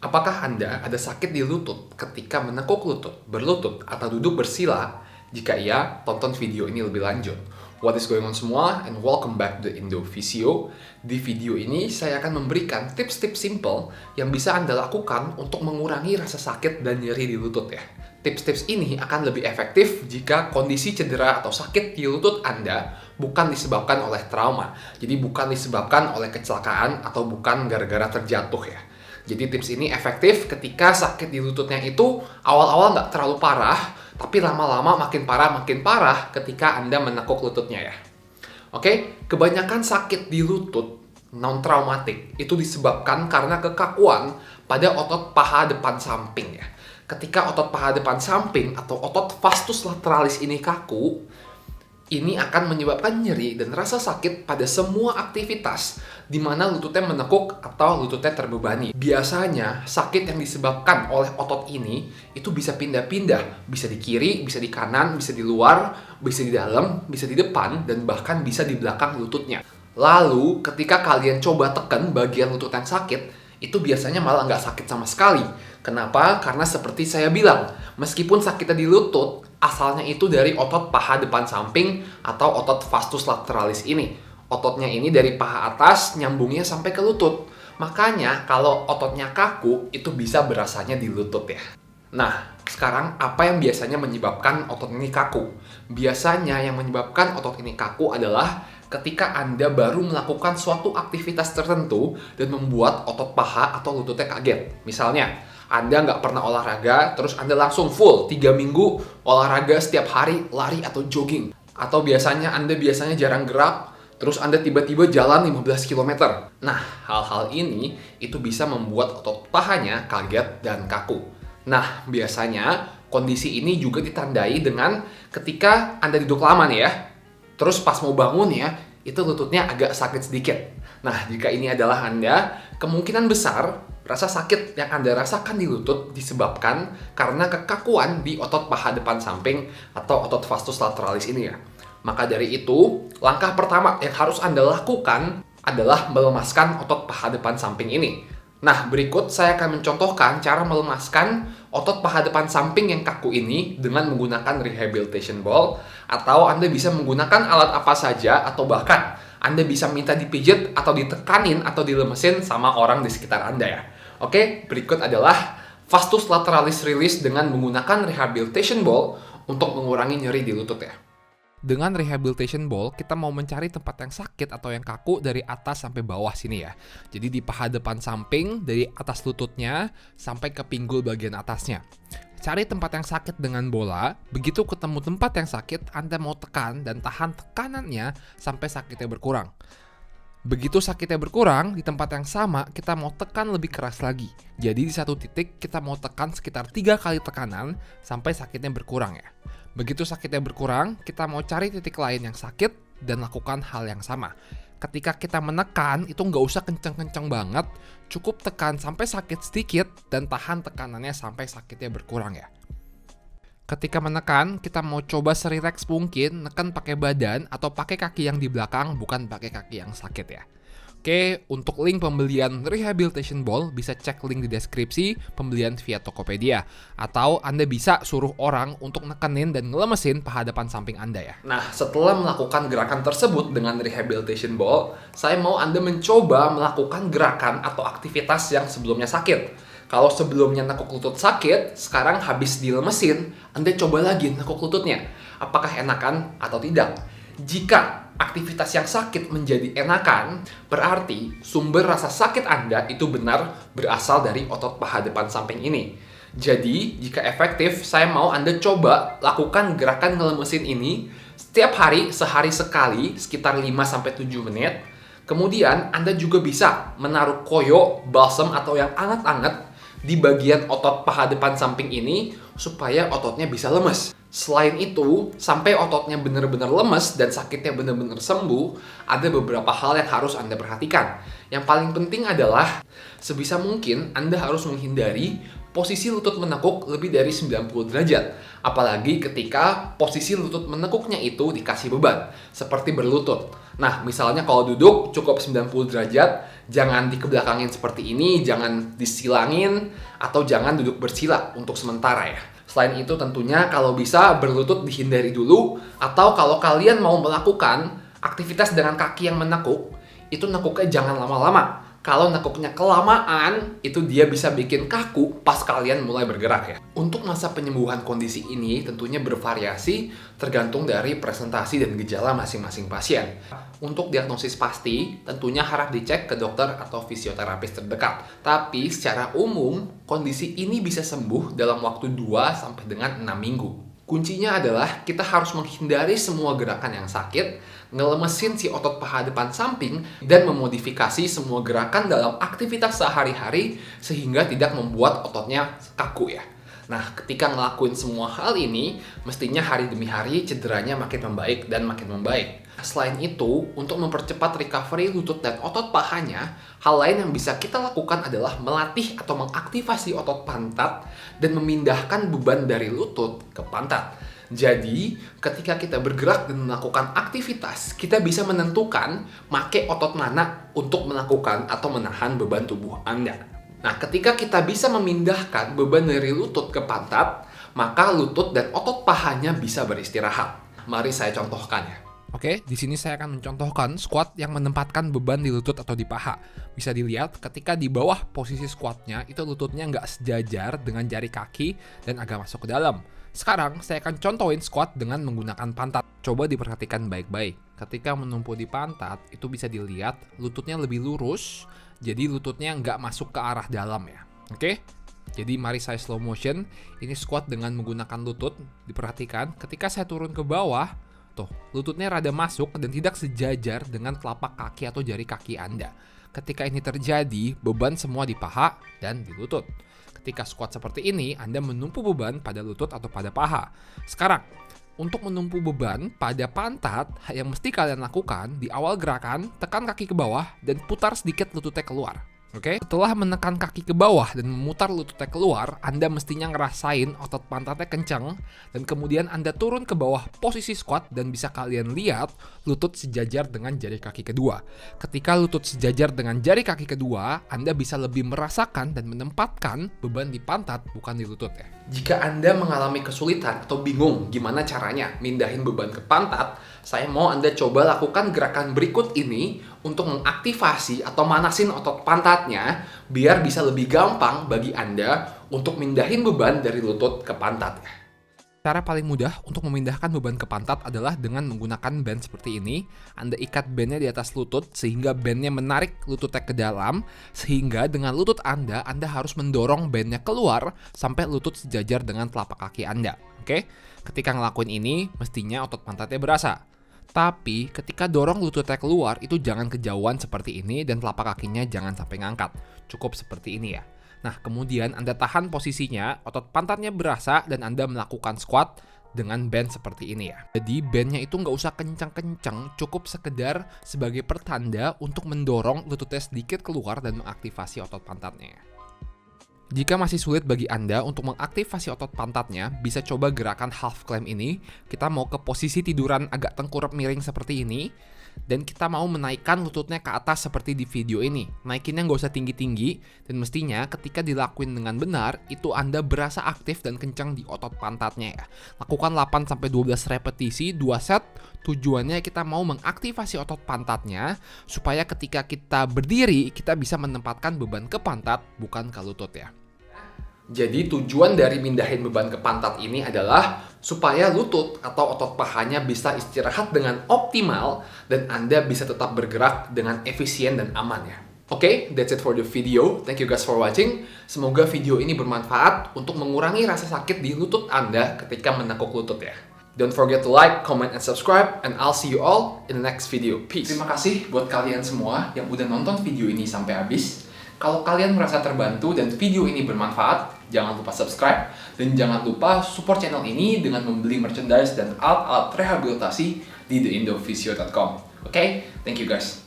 Apakah Anda ada sakit di lutut ketika menekuk lutut, berlutut, atau duduk bersila? Jika iya, tonton video ini lebih lanjut. What is going on semua, and welcome back to Indo Physio. Di video ini, saya akan memberikan tips-tips simple yang bisa Anda lakukan untuk mengurangi rasa sakit dan nyeri di lutut ya. Tips-tips ini akan lebih efektif jika kondisi cedera atau sakit di lutut Anda bukan disebabkan oleh trauma. Jadi bukan disebabkan oleh kecelakaan atau bukan gara-gara terjatuh ya. Jadi tips ini efektif ketika sakit di lututnya itu awal-awal nggak terlalu parah, tapi lama-lama makin parah ketika Anda menekuk lututnya ya. Oke, kebanyakan sakit di lutut non-traumatik itu disebabkan karena kekakuan pada otot paha depan samping ya. Ketika otot paha depan samping atau otot vastus lateralis ini kaku, ini akan menyebabkan nyeri dan rasa sakit pada semua aktivitas di mana lututnya menekuk atau lututnya terbebani. Biasanya, sakit yang disebabkan oleh otot ini itu bisa pindah-pindah, bisa di kiri, bisa di kanan, bisa di luar, bisa di dalam, bisa di depan, dan bahkan bisa di belakang lututnya. Lalu, ketika kalian coba tekan bagian lutut yang sakit, itu biasanya malah nggak sakit sama sekali. Kenapa? Karena seperti saya bilang, meskipun sakitnya di lutut, asalnya itu dari otot paha depan samping atau otot vastus lateralis ini. Ototnya ini dari paha atas nyambungnya sampai ke lutut. Makanya kalau ototnya kaku, itu bisa berasanya di lutut ya. Nah, sekarang apa yang biasanya menyebabkan otot ini kaku? Biasanya yang menyebabkan otot ini kaku adalah ketika Anda baru melakukan suatu aktivitas tertentu dan membuat otot paha atau lututnya kaget. Misalnya, Anda nggak pernah olahraga, terus Anda langsung full 3 minggu olahraga setiap hari, lari atau jogging. Atau Anda biasanya jarang gerak, terus Anda tiba-tiba jalan 15 km. Nah, hal-hal ini itu bisa membuat otot pahanya kaget dan kaku. Nah, biasanya kondisi ini juga ditandai dengan ketika Anda duduk lama nih ya, terus pas mau bangun ya, itu lututnya agak sakit sedikit. Nah, jika ini adalah Anda, kemungkinan besar rasa sakit yang Anda rasakan di lutut disebabkan karena kekakuan di otot paha depan samping atau otot vastus lateralis ini ya. Maka dari itu, langkah pertama yang harus Anda lakukan adalah melemaskan otot paha depan samping ini. Nah, berikut saya akan mencontohkan cara melemaskan otot paha depan samping yang kaku ini dengan menggunakan rehabilitation ball, atau Anda bisa menggunakan alat apa saja, atau bahkan Anda bisa minta dipijit atau ditekanin atau dilemesin sama orang di sekitar Anda ya. Oke, berikut adalah vastus lateralis release dengan menggunakan rehabilitation ball untuk mengurangi nyeri di lutut ya. Dengan rehabilitation ball, kita mau mencari tempat yang sakit atau yang kaku dari atas sampai bawah sini ya. Jadi di paha depan samping, dari atas lututnya sampai ke pinggul bagian atasnya. Cari tempat yang sakit dengan bola, begitu ketemu tempat yang sakit, Anda mau tekan dan tahan tekanannya sampai sakitnya berkurang. Begitu sakitnya berkurang, di tempat yang sama, kita mau tekan lebih keras lagi. Jadi di satu titik, kita mau tekan sekitar 3 kali tekanan sampai sakitnya berkurang ya. Begitu sakitnya berkurang, kita mau cari titik lain yang sakit dan lakukan hal yang sama. Ketika kita menekan, itu nggak usah kenceng-kenceng banget, cukup tekan sampai sakit sedikit dan tahan tekanannya sampai sakitnya berkurang ya. Ketika menekan, kita mau coba serileks mungkin, neken pakai badan atau pakai kaki yang di belakang, bukan pakai kaki yang sakit ya. Oke, untuk link pembelian rehabilitation ball bisa cek link di deskripsi pembelian via Tokopedia. Atau Anda bisa suruh orang untuk nekenin dan ngelemesin paha depan samping Anda ya. Nah, setelah melakukan gerakan tersebut dengan rehabilitation ball, saya mau Anda mencoba melakukan gerakan atau aktivitas yang sebelumnya sakit. Kalau sebelumnya nekuk lutut sakit, sekarang habis dilemesin, Anda coba lagi nekuk lututnya. Apakah enakan atau tidak? Jika aktivitas yang sakit menjadi enakan, berarti sumber rasa sakit Anda itu benar berasal dari otot paha depan samping ini. Jadi, jika efektif, saya mau Anda coba lakukan gerakan ngelemesin ini setiap hari, sehari sekali, sekitar 5-7 menit. Kemudian, Anda juga bisa menaruh koyo, balsam, atau yang anget-anget di bagian otot paha depan samping ini supaya ototnya bisa lemes. Selain itu, sampai ototnya benar-benar lemes dan sakitnya benar-benar sembuh, ada beberapa hal yang harus Anda perhatikan. Yang paling penting adalah sebisa mungkin Anda harus menghindari posisi lutut menekuk lebih dari 90 derajat. Apalagi ketika posisi lutut menekuknya itu dikasih beban, seperti berlutut. Nah, misalnya kalau duduk cukup 90 derajat, jangan dikebelakangin seperti ini, jangan disilangin, atau jangan duduk bersila untuk sementara ya. Selain itu tentunya kalau bisa berlutut dihindari dulu, atau kalau kalian mau melakukan aktivitas dengan kaki yang menekuk, itu nekuknya jangan lama-lama. Kalau nekuknya kelamaan, itu dia bisa bikin kaku pas kalian mulai bergerak ya. Untuk masa penyembuhan kondisi ini tentunya bervariasi tergantung dari presentasi dan gejala masing-masing pasien. Untuk diagnosis pasti, tentunya harap dicek ke dokter atau fisioterapis terdekat. Tapi secara umum, kondisi ini bisa sembuh dalam waktu 2 sampai dengan 6 minggu. Kuncinya adalah kita harus menghindari semua gerakan yang sakit, ngelemesin si otot paha depan samping, dan memodifikasi semua gerakan dalam aktivitas sehari-hari sehingga tidak membuat ototnya kaku ya. Nah, ketika ngelakuin semua hal ini, mestinya hari demi hari cederanya makin membaik dan makin membaik. Selain itu, untuk mempercepat recovery lutut dan otot pahanya, hal lain yang bisa kita lakukan adalah melatih atau mengaktifasi otot pantat dan memindahkan beban dari lutut ke pantat. Jadi, ketika kita bergerak dan melakukan aktivitas, kita bisa menentukan make otot mana untuk melakukan atau menahan beban tubuh Anda. Nah, ketika kita bisa memindahkan beban dari lutut ke pantat, maka lutut dan otot pahanya bisa beristirahat. Mari saya contohkan ya. Oke, di sini saya akan mencontohkan squat yang menempatkan beban di lutut atau di paha. Bisa dilihat ketika di bawah posisi squatnya, itu lututnya nggak sejajar dengan jari kaki dan agak masuk ke dalam. Sekarang, saya akan contohin squat dengan menggunakan pantat. Coba diperhatikan baik-baik. Ketika menumpu di pantat, itu bisa dilihat lututnya lebih lurus, jadi lututnya nggak masuk ke arah dalam ya. Oke? Jadi mari saya slow motion. Ini squat dengan menggunakan lutut. Diperhatikan, ketika saya turun ke bawah, tuh, lututnya rada masuk dan tidak sejajar dengan telapak kaki atau jari kaki Anda. Ketika ini terjadi, beban semua di paha dan di lutut. Ketika squat seperti ini, Anda menumpu beban pada lutut atau pada paha. Sekarang, untuk menumpu beban pada pantat, yang mesti kalian lakukan di awal gerakan, tekan kaki ke bawah dan putar sedikit lututnya keluar. Oke? Setelah menekan kaki ke bawah dan memutar lututnya keluar, Anda mestinya ngerasain otot pantatnya kencang, dan kemudian Anda turun ke bawah posisi squat dan bisa kalian lihat lutut sejajar dengan jari kaki kedua. Ketika lutut sejajar dengan jari kaki kedua, Anda bisa lebih merasakan dan menempatkan beban di pantat, bukan di lutut ya. Jika Anda mengalami kesulitan atau bingung gimana caranya mindahin beban ke pantat, saya mau Anda coba lakukan gerakan berikut ini untuk mengaktifasi atau manasin otot pantatnya biar bisa lebih gampang bagi Anda untuk mindahin beban dari lutut ke pantat. Cara paling mudah untuk memindahkan beban ke pantat adalah dengan menggunakan band seperti ini. Anda ikat bandnya di atas lutut sehingga bandnya menarik lututnya ke dalam, sehingga dengan lutut Anda harus mendorong bandnya keluar sampai lutut sejajar dengan telapak kaki Anda. Oke? Ketika ngelakuin ini, mestinya otot pantatnya berasa. Tapi ketika dorong lututnya keluar, itu jangan kejauhan seperti ini dan telapak kakinya jangan sampai ngangkat. Cukup seperti ini ya. Nah, kemudian Anda tahan posisinya, otot pantatnya berasa, dan Anda melakukan squat dengan band seperti ini ya. Jadi bandnya itu nggak usah kencang-kencang, cukup sekedar sebagai pertanda untuk mendorong lututnya sedikit keluar dan mengaktifasi otot pantatnya. Jika masih sulit bagi Anda untuk mengaktifasi otot pantatnya, bisa coba gerakan half climb ini. Kita mau ke posisi tiduran agak tengkurap miring seperti ini, dan kita mau menaikkan lututnya ke atas seperti di video ini. Naikinnya nggak usah tinggi-tinggi, dan mestinya ketika dilakuin dengan benar, itu Anda berasa aktif dan kencang di otot pantatnya ya. Lakukan 8-12 repetisi, 2 set. Tujuannya kita mau mengaktifasi otot pantatnya, supaya ketika kita berdiri, kita bisa menempatkan beban ke pantat, bukan ke lutut ya. Jadi tujuan dari mindahin beban ke pantat ini adalah supaya lutut atau otot pahanya bisa istirahat dengan optimal dan Anda bisa tetap bergerak dengan efisien dan aman ya. Oke, that's it for the video. Thank you guys for watching. Semoga video ini bermanfaat untuk mengurangi rasa sakit di lutut Anda ketika menekuk lutut ya. Don't forget to like, comment, and subscribe, and I'll see you all in the next video. Peace. Terima kasih buat kalian semua yang udah nonton video ini sampai habis. Kalau kalian merasa terbantu dan video ini bermanfaat, jangan lupa subscribe dan jangan lupa support channel ini dengan membeli merchandise dan alat-alat rehabilitasi di theindophysio.com. Okay? Thank you guys.